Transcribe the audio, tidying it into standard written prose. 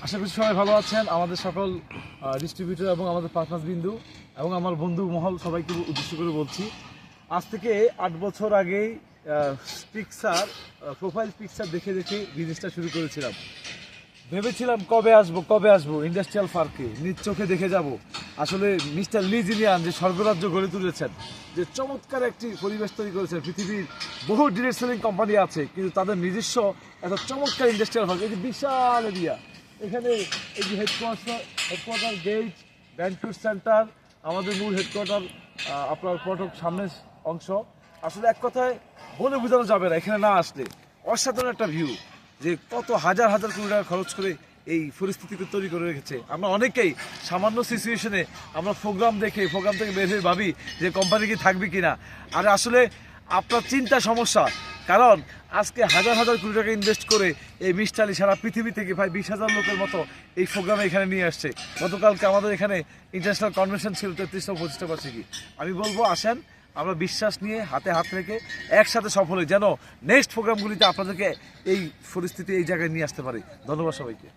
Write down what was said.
আশা করি সবাই ভালো আছেন। আমাদের সকল ডিস্ট্রিবিউটর এবং আমাদের পার্টনার বিন্দু এবং আমার বন্ধু মহল সবাইকে উদ্দেশ্য করে বলছি, আজ থেকে 8 বছর আগেই পিকচার প্রোফাইল পিকচার দেখে দেখে বিজনেসটা শুরু করেছিলাম। ভেবেছিলাম কবে আসবো ইন্ডাস্ট্রিয়াল পার্কে, নিজ চোখে দেখে যাব। আসলে মিস্টার লি জিলিয়ান যে স্বর্গরাজ্য গড়ে তুলেছেন, যে চমৎকার একটি পরিবেশ তৈরি করেছেন। পৃথিবীর বহু ডিরেক্ট সেলিং কোম্পানি আছে, কিন্তু তাদের নিজস্ব একটা চমৎকার ইন্ডাস্ট্রিয়াল পার্ক, এই যে বিশাল এরিয়া, এখানে এই যে হেডকোয়ার্টার গেট, ব্যাংকুয়েট সেন্টার, আমাদের মূল হেডকোয়ার্টার আপনার ফটক সামনের অংশ। আসলে এক কথায় বলে বোঝানো যাবে না এখানে না আসলে। অসাধারণ একটা ভিউ, যে কত হাজার হাজার কোটি টাকা খরচ করে এই পরিস্থিতিকে তৈরি করে রেখেছে। আমরা অনেকেই সামান্য সিচুয়েশনে আমরা প্রোগ্রাম থেকে বের হয়ে ভাবি যে কোম্পানি কি থাকবে কিনা। আর আসলে আপনার চিন্তা সমস্যা, কারণ আজকে হাজার হাজার কোটি টাকা ইনভেস্ট করে এই মিষ্টালি সারা পৃথিবী থেকে প্রায় 20,000 লোকের মতো এই প্রোগ্রামে এখানে নিয়ে আসছে। গতকালকে আমাদের এখানে ইন্টারন্যাশনাল কনভেনশন ছিল 33তম 25টা বার্ষিকী। আমি বলবো আসেন, আমরা বিশ্বাস নিয়ে হাতে হাত রেখে একসাথে সফল হই, যেন নেক্সট প্রোগ্রামগুলিতে আপনাদেরকে এই পরিস্থিতি এই জায়গায় নিয়ে আসতে পারি। ধন্যবাদ সবাইকে।